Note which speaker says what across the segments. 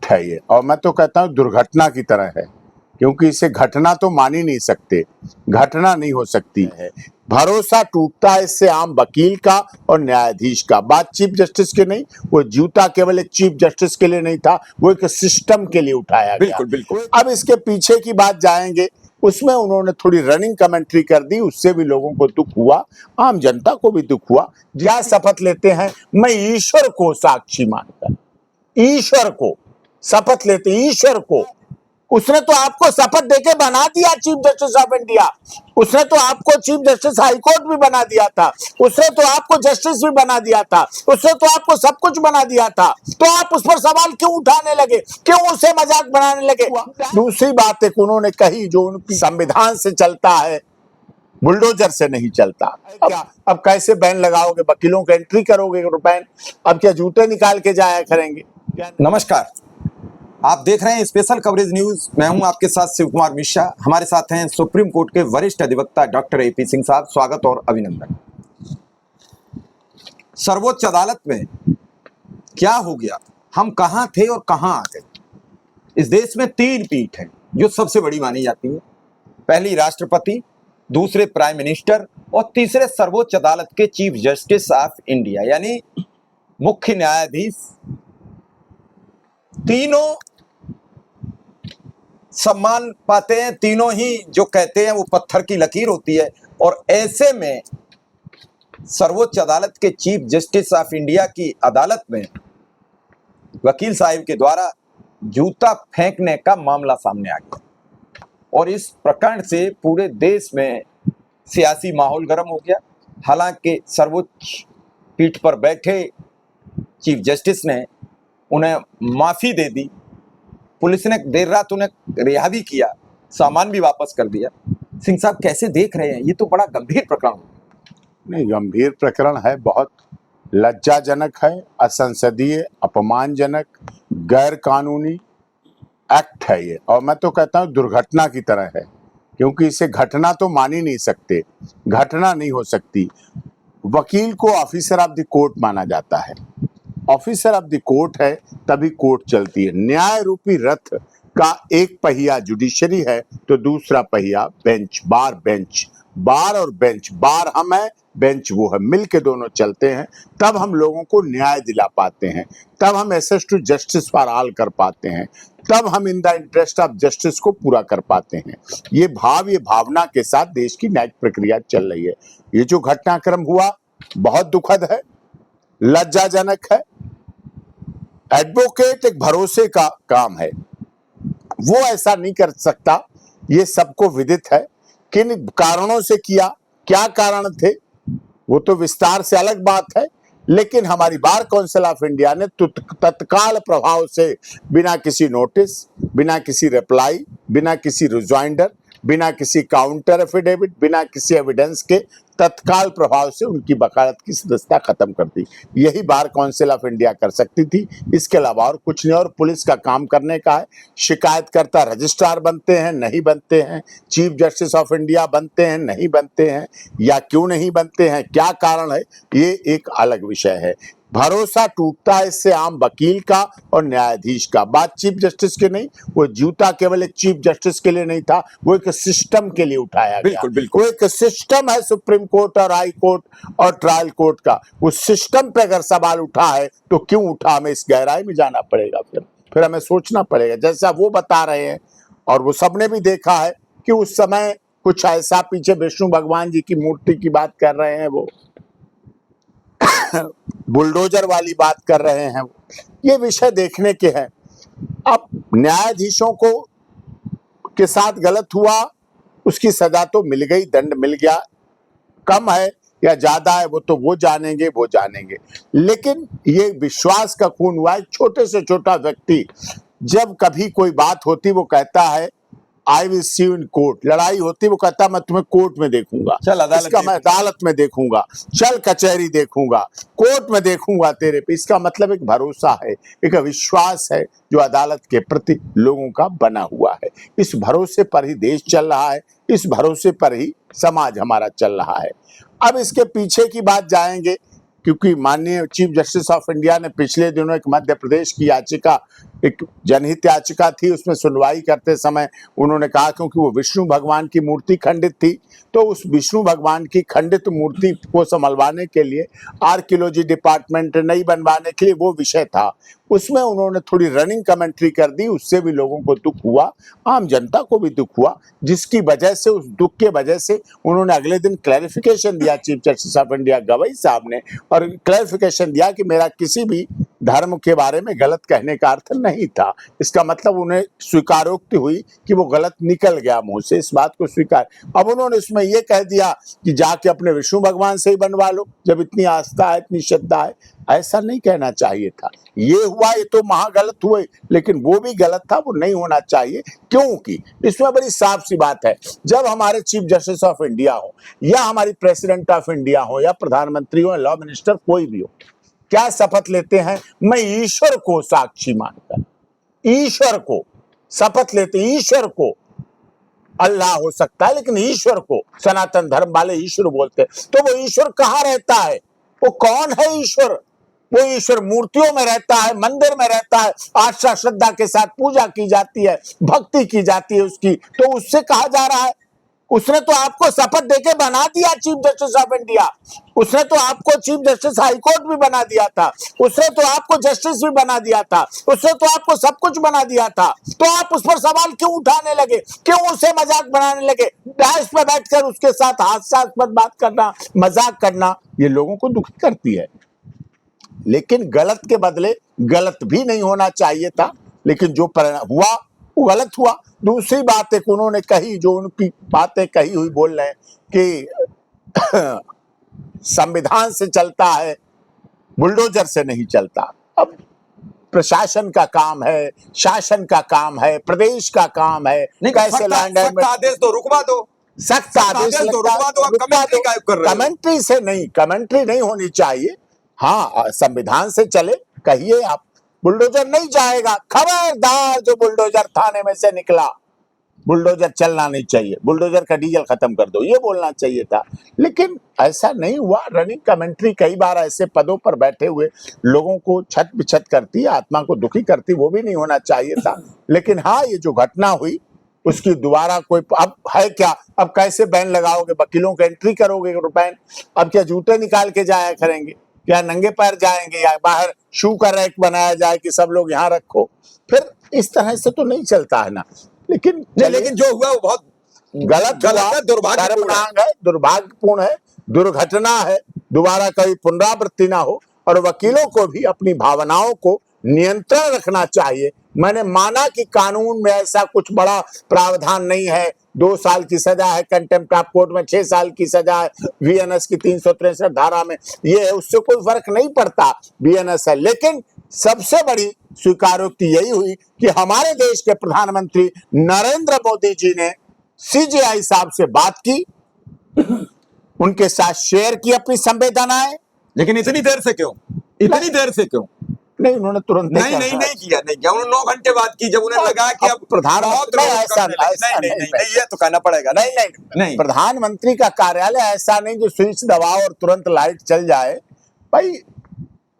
Speaker 1: Act है ये, और मैं तो कहता हूँ दुर्घटना की तरह है, क्योंकि इसे घटना तो मान ही नहीं सकते, घटना नहीं हो सकती है। भरोसा टूटता है इससे आम वकील का और न्यायाधीश का। बात चीफ जस्टिस के नहीं, वो जूता केवल एक चीफ जस्टिस के लिए नहीं था, वो एक सिस्टम के लिए उठाया गया।
Speaker 2: बिल्कुल बिल्कुल।
Speaker 1: अब इसके पीछे की बात जाएंगे, उसमें उन्होंने थोड़ी रनिंग कमेंट्री कर दी, उससे भी लोगों को दुख हुआ, आम जनता को भी दुख हुआ। क्या शपथ लेते हैं, मैं ईश्वर को साक्षी मानकर, ईश्वर को शपथ लेते, ईश्वर को। उसने तो आपको शपथ देके बना दिया चीफ जस्टिस ऑफ इंडिया, उसने तो आपको चीफ जस्टिस हाई कोर्ट भी बना दिया था, उसने तो आपको जस्टिस भी बना दिया था, उसने तो आपको सब कुछ बना दिया था, तो आप उस पर सवाल क्यों उठाने लगे, क्यों उसे मजाक बनाने लगे? दूसरी बात एक उन्होंने कही जो उनकी संविधान से चलता है, बुलडोजर से नहीं चलता। अब कैसे बैन लगाओगे, वकीलों का एंट्री करोगे बैन? अब क्या जूते निकाल के जाया करेंगे?
Speaker 2: नमस्कार, आप देख रहे हैं स्पेशल कवरेज न्यूज। मैं हूं आपके साथ शिव कुमार मिश्रा। हमारे साथ हैं सुप्रीम कोर्ट के वरिष्ठ अधिवक्ता डॉक्टर AP सिंह साहब। स्वागत और अभिनंदन। सर्वोच्च अदालत में क्या हो गया, हम कहां थे और कहां आ गए। इस देश में 3 पीठ हैं जो सबसे बड़ी मानी जाती है। पहली राष्ट्रपति, दूसरे प्राइम मिनिस्टर और तीसरे सर्वोच्च अदालत के चीफ जस्टिस ऑफ इंडिया यानी मुख्य न्यायाधीश। तीनों सम्मान पाते हैं, तीनों ही जो कहते हैं वो पत्थर की लकीर होती है। और ऐसे में सर्वोच्च अदालत के चीफ जस्टिस ऑफ इंडिया की अदालत में वकील साहब के द्वारा जूता फेंकने का मामला सामने आ गया और इस प्रकरण से पूरे देश में सियासी माहौल गर्म हो गया। हालांकि सर्वोच्च पीठ पर बैठे चीफ जस्टिस ने उन्हें माफी दे दी, पुलिस ने देर रात उन्हें रिहा भी किया, सामान भी वापस कर दिया। सिंह साहब कैसे देख रहे हैं, ये तो बड़ा गंभीर प्रकरण।
Speaker 1: नहीं, गंभीर प्रकरण है, बहुत लज्जाजनक है, असंसदीय, अपमानजनक, गैर कानूनी एक्ट है ये, और मैं तो कहता हूँ दुर्घटना की तरह है, क्योंकि इसे घटना तो मान ही नहीं सकते, घटना नहीं हो सकती। वकील को ऑफिसर ऑफ द कोर्ट माना जाता है, ऑफिसर ऑफ द कोर्ट है तभी कोर्ट चलती है। न्याय रूपी रथ का एक पहिया जुडिशरी है तो दूसरा पहिया बेंच, बार बेंच, बार और बेंच, बार हम है, बेंच वो है, मिल के दोनों चलते हैं, तब हम लोगों को न्याय दिला पाते हैं, तब हम access to justice for all कर पाते हैं, तब हम in the interest of justice को पूरा कर पाते हैं। ये भाव, ये भावना के साथ देश की न्यायिक प्रक्रिया चल रही है। ये जो घटनाक्रम हुआ बहुत दुखद है, लज्जाजनक है। एडवोकेट एक भरोसे का काम है, वो ऐसा नहीं कर सकता, ये सबको विदित है। किन कारणों से किया, क्या कारण थे, वो तो विस्तार से अलग बात है, लेकिन हमारी बार काउंसिल ऑफ इंडिया ने तत्काल प्रभाव से, बिना किसी नोटिस, बिना किसी रिप्लाई, बिना किसी रिजॉइंडर, बिना किसी काउंटर एफिडेविट, बिना किसी एविडेंस के तत्काल प्रभाव से उनकी वकालत की सदस्यता खत्म कर दी। यही बार काउंसिल ऑफ इंडिया कर सकती थी, इसके अलावा और कुछ नहीं। और पुलिस का काम करने का है, शिकायतकर्ता रजिस्ट्रार बनते हैं, नहीं बनते हैं, चीफ जस्टिस ऑफ इंडिया बनते हैं, नहीं बनते हैं, या क्यों नहीं बनते हैं, क्या कारण है, ये एक अलग विषय है। भरोसा टूटता है इससे आम वकील का और न्यायाधीश का। बात चीफ जस्टिस के नहीं, वो जूता केवल एक चीफ जस्टिस के लिए नहीं था, वो एक सिस्टम के लिए उठाया गया।
Speaker 2: बिल्कुल बिल्कुल।
Speaker 1: वो एक सिस्टम है, सुप्रीम कोर्ट और हाई कोर्ट और ट्रायल कोर्ट का। उस सिस्टम पे अगर सवाल उठा है तो क्यों उठा, हमें इस गहराई में जाना पड़ेगा, फिर हमें सोचना पड़ेगा। जैसा वो बता रहे हैं और वो सबने भी देखा है कि उस समय कुछ ऐसा, पीछे विष्णु भगवान जी की मूर्ति की बात कर रहे हैं, वो बुलडोजर वाली बात कर रहे हैं, ये विषय देखने के हैं। अब न्यायाधीशों को के साथ गलत हुआ, उसकी सजा तो मिल गई, दंड मिल गया, कम है या ज्यादा है वो तो वो जानेंगे, लेकिन ये विश्वास का खून हुआ। एक छोटे से छोटा व्यक्ति, जब कभी कोई बात होती वो कहता है I will see you in court, लड़ाई होती वो कहता मैं तुम्हें कोर्ट में देखूंगा,
Speaker 2: चल
Speaker 1: इसका मैं अदालत में देखूंगा, चल कचहरी देखूंगा, कोर्ट में देखूंगा तेरे पे। इसका मतलब एक भरोसा है, एक विश्वास है जो अदालत के प्रति लोगों का बना हुआ है। इस भरोसे पर ही देश चल रहा है, इस भरोसे पर ही समाज हमारा चल रहा है। अब इसके पीछे की बात जाएंगे क्योंकि माननीय चीफ जस्टिस ऑफ इंडिया ने पिछले दिनों एक मध्य प्रदेश की याचिका, एक जनहित याचिका थी, उसमें सुनवाई करते समय उन्होंने कहा क्योंकि वो विष्णु भगवान की मूर्ति खंडित थी, तो उस विष्णु भगवान की खंडित मूर्ति को संभलवाने के लिए आर्कियोलॉजी डिपार्टमेंट नहीं बनवाने के लिए वो विषय था, उसमें उन्होंने थोड़ी रनिंग कमेंट्री कर दी। उससे भी लोगों को दुख हुआ, आम जनता को भी दुख हुआ, जिसकी वजह से, उस दुख के वजह से उन्होंने अगले दिन क्लैरिफिकेशन दिया chief justice of India Gavai साहब ने, और क्लैरिफिकेशन दिया कि मेरा किसी भी धर्म के बारे में गलत कहने का अर्थ नहीं था। इसका मतलब उन्हें स्वीकारोक्ति हुई कि वो गलत निकल गया मुंह से, इस बात को स्वीकार। अब उन्होंने उसमें ये कह दिया कि जाके अपने विष्णु भगवान से ही बनवा लो, जब इतनी आस्था है, इतनी श्रद्धा है। ऐसा नहीं कहना चाहिए था। ये हुआ, ये तो महा गलत हुए, लेकिन वो भी गलत था, वो नहीं होना चाहिए। क्योंकि इसमें बड़ी साफ सी बात है, जब हमारे चीफ जस्टिस ऑफ इंडिया हो या हमारी प्रेसिडेंट ऑफ इंडिया हो या प्रधानमंत्री हो, लॉ मिनिस्टर कोई भी हो, क्या शपथ लेते हैं? मैं ईश्वर को साक्षी मानकर, ईश्वर को शपथ लेते, ईश्वर को, अल्लाह हो सकता है लेकिन ईश्वर को सनातन धर्म वाले ईश्वर बोलते हैं। तो वो ईश्वर कहाँ रहता है? वो कौन है ईश्वर? वो ईश्वर मूर्तियों में रहता है, मंदिर में रहता है, आस्था श्रद्धा के साथ पूजा की जाती है, भक्ति की जाती है उसकी, तो उससे कहा जा रहा है। उसने तो आपको शपथ देके बना दिया चीफ जस्टिस ऑफ इंडिया, उसने तो आपको चीफ जस्टिस हाई कोर्ट भी बना दिया था, उसने तो आपको जस्टिस भी बना दिया था, उसने तो आपको सब कुछ बना दिया था। तो आप उस पर सवाल क्यों उठाने लगे? क्यों उसे मजाक बनाने लगे? डायस पे बैठकर उसके साथ हास्यास्पद बात करना, मजाक करना, ये लोगों को दुखी करती है। लेकिन गलत के बदले गलत भी नहीं होना चाहिए था, लेकिन जो हुआ वो गलत हुआ। दूसरी बात एक उन्होंने कही, जो उनकी बातें कही हुई बोल रहे हैं कि संविधान से चलता है, बुलडोजर से नहीं चलता। अब प्रशासन का काम है, शासन का काम है, प्रदेश का काम है, कैसे लैंड
Speaker 2: आदेश तो रुकवा दो,
Speaker 1: सख्त आदेश
Speaker 2: तो रुकवा दो, कमेंट्री काय कर रहे हो?
Speaker 1: कमेंट्री से नहीं, कमेंट्री नहीं होनी चाहिए। हाँ, संविधान से चले, कहिए आप, बुलडोजर नहीं जाएगा। खबरदार, जो बुलडोजर थाने में से निकला, बुलडोजर चलना नहीं चाहिए, बुलडोजर का डीजल खत्म कर दो, ये बोलना चाहिए था। लेकिन ऐसा नहीं हुआ। रनिंग कमेंट्री कई बार ऐसे पदों पर बैठे हुए लोगों को छत बिछत करती है, आत्मा को दुखी करती, वो भी नहीं होना चाहिए था। लेकिन हाँ, ये जो घटना हुई उसकी दोबारा कोई, अब है क्या, अब कैसे बैन लगाओगे? वकीलों को एंट्री करोगे बैन? अब क्या जूते निकाल के जाया करेंगे? क्या नंगे पैर जाएंगे? या बाहर शू का रैक बनाया जाए कि सब लोग यहाँ रखो? फिर इस तरह से तो नहीं चलता है ना। लेकिन
Speaker 2: जो हुआ वो बहुत
Speaker 1: गलत है, दुर्भाग्यपूर्ण है, दुर्घटना है, दोबारा कभी पुनरावृत्ति ना हो। और वकीलों को भी अपनी भावनाओं को नियंत्रण रखना चाहिए। मैंने माना कि कानून में ऐसा कुछ बड़ा प्रावधान नहीं है, 2 साल की सजा है कंटेम्प्ट ऑफ कोर्ट में, 6 साल की सजा है बीएनएस की 363 धारा में, ये है, उससे कोई फर्क नहीं पड़ता, बीएनएस है। लेकिन सबसे बड़ी स्वीकारोक्ति यही हुई कि हमारे देश के प्रधानमंत्री नरेंद्र मोदी जी ने सीजेआई साहब से बात की, उनके साथ शेयर की अपनी संवेदनाएं।
Speaker 2: लेकिन इतनी देर से क्यों? इतनी देर से क्यों?
Speaker 1: नहीं, उन्होंने तुरंत
Speaker 2: नहीं किया। उन्होंने 9 घंटे बाद की, जब उन्हें लगा कि अब
Speaker 1: प्रधानमंत्री
Speaker 2: नहीं, ये तो कहना पड़ेगा। नहीं,
Speaker 1: प्रधानमंत्री का कार्यालय ऐसा नहीं जो स्विच दबाओ और तुरंत लाइट चल जाए। भाई,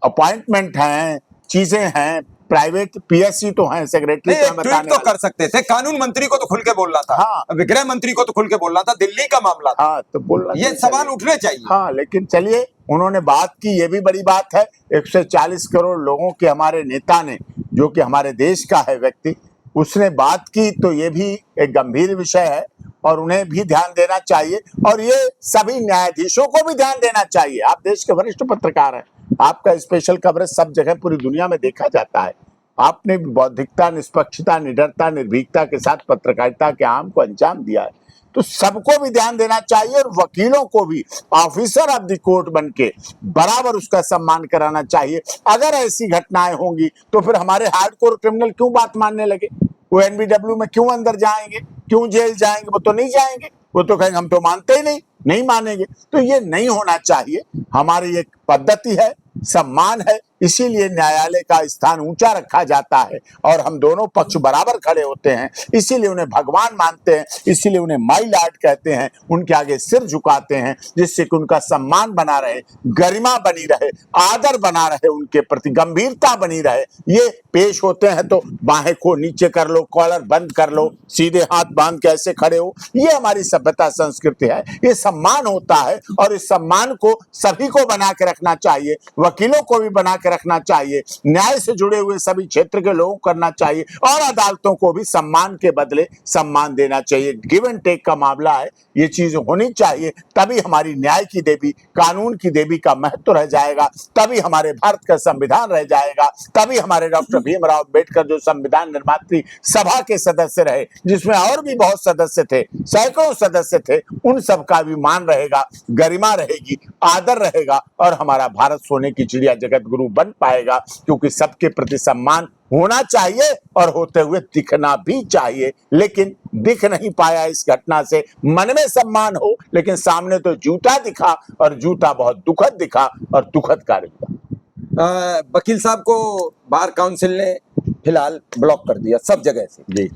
Speaker 1: अपॉइंटमेंट हैं, चीजें हैं, प्राइवेट पीएससी तो हैं, सेक्रेटरी
Speaker 2: ट्वीट तो कर सकते थे। कानून मंत्री को तो खुल के बोलना था,
Speaker 1: हाँ,
Speaker 2: गृह मंत्री को तो खुल के बोलना था, दिल्ली का मामला था,
Speaker 1: हाँ, तो बोलना,
Speaker 2: ये सवाल उठने चाहिए।
Speaker 1: हाँ, लेकिन चलिए, उन्होंने बात की, ये भी बड़ी बात है। 140 करोड़ लोगों के हमारे नेता ने, जो कि हमारे देश का है व्यक्ति, उसने बात की, तो ये भी एक गंभीर विषय है और उन्हें भी ध्यान देना चाहिए। और ये सभी न्यायाधीशों को भी ध्यान देना चाहिए। आप देश के वरिष्ठ पत्रकार हैं, आपका स्पेशल कवरेज सब जगह पूरी दुनिया में देखा जाता है। आपने बौद्धिकता, निष्पक्षता, निडरता, निर्भीकता के साथ पत्रकारिता के काम को अंजाम दिया है, तो सबको भी ध्यान देना चाहिए। और वकीलों को भी ऑफिसर ऑफ द कोर्ट बन के बराबर उसका सम्मान कराना चाहिए। अगर ऐसी घटनाएं होंगी तो फिर हमारे हार्डकोर क्रिमिनल क्यों बात मानने लगे? वो एनबीडब्ल्यू में क्यों अंदर जाएंगे, क्यों जेल जाएंगे? वो तो नहीं जाएंगे, वो तो कहेंगे हम तो मानते ही नहीं मानेंगे। तो ये नहीं होना चाहिए। हमारी एक पद्धति है, सम्मान है, इसीलिए न्यायालय का स्थान ऊंचा रखा जाता है और हम दोनों पक्ष बराबर खड़े होते हैं। इसीलिए उन्हें भगवान मानते हैं, इसीलिए उन्हें माई लॉर्ड कहते हैं, उनके आगे सिर झुकाते हैं, जिससे कि उनका सम्मान बना रहे, गरिमा बनी रहे, आदर बना रहे, उनके प्रति गंभीरता बनी रहे। ये पेश होते हैं तो बाहें को नीचे कर लो, कॉलर बंद कर लो, सीधे हाथ बांध के ऐसे खड़े हो, ये हमारी सभ्यता संस्कृति है। ये सम्मान होता है और इस सम्मान को सभी को बना के रखना चाहिए, वकीलों को भी बना के रखना चाहिए, न्याय से जुड़े हुए सभी क्षेत्र के लोगों को करना चाहिए और अदालतों को भी सम्मान के बदले सम्मान देना चाहिए। गिव एंड टेक का मामला है, ये चीज होनी चाहिए, तभी हमारी न्याय की देवी, कानून की देवी का महत्व रह जाएगा, तभी हमारे भारत का संविधान रह जाएगा, तभी हमारे डॉक्टर भीमराव अंबेडकर जो संविधान निर्मात्री सभा के सदस्य रहे, जिसमें और भी बहुत सदस्य थे, सैकड़ों सदस्य थे, उन सबका भी मान रहेगा, गरिमा रहेगी, आदर रहेगा और हमारा भारत सोने की चिड़िया जगत गुरु बन पाएगा। क्योंकि सबके प्रति सम्मान होना चाहिए और होते हुए दिखना भी चाहिए, लेकिन दिख नहीं पाया इस घटना से। मन में सम्मान हो लेकिन सामने तो जूता दिखा और जूता बहुत दुखद दिखा और दुखद कार्य हुआ।
Speaker 2: वकील साहब को बार काउंसिल ने फिलहाल ब्लॉक कर दिया सब जगह से
Speaker 1: जी,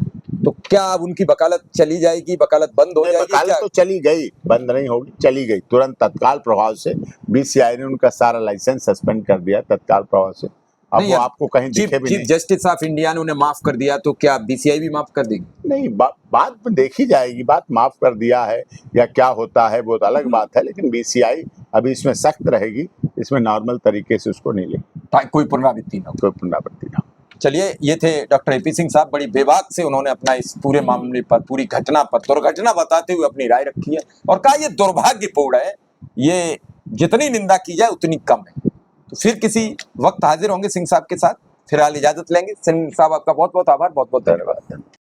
Speaker 2: तो क्या अब उनकी वकालत चली जाएगी, वकालत बंद हो जाएगी?
Speaker 1: वकालत तो चली गई, बंद नहीं होगी, चली गई तुरंत तत्काल प्रभाव से। बीसीआई ने उनका सारा लाइसेंस सस्पेंड कर दिया तत्काल प्रभाव से। अब वो आपको कहीं दिखे भी
Speaker 2: चीफ
Speaker 1: नहीं।
Speaker 2: जस्टिस ऑफ इंडिया ने उन्हें माफ कर दिया, तो क्या बीसीआई भी माफ कर देगी?
Speaker 1: नहीं, बात में देखी जाएगी, बात माफ कर दिया है या क्या होता है वो तो अलग बात है, लेकिन बीसीआई अभी इसमें सख्त रहेगी, इसमें नॉर्मल तरीके से उसको नहीं लेगी,
Speaker 2: कोई पुनरावृत्ति ना हो।
Speaker 1: कोई पुनरावृत्ति ना हो।
Speaker 2: चलिए, ये थे डॉक्टर एपी सिंह साहब। बड़ी बेबाक से उन्होंने अपना इस पूरे मामले पर, पूरी घटना पर दुर्घटना बताते हुए अपनी राय रखी है और कहा ये दुर्भाग्यपूर्ण है, ये जितनी निंदा की जाए उतनी कम है। तो फिर किसी वक्त हाजिर होंगे सिंह साहब के साथ, फिलहाल इजाजत लेंगे। सिंह साहब आपका बहुत बहुत आभार, बहुत बहुत धन्यवाद।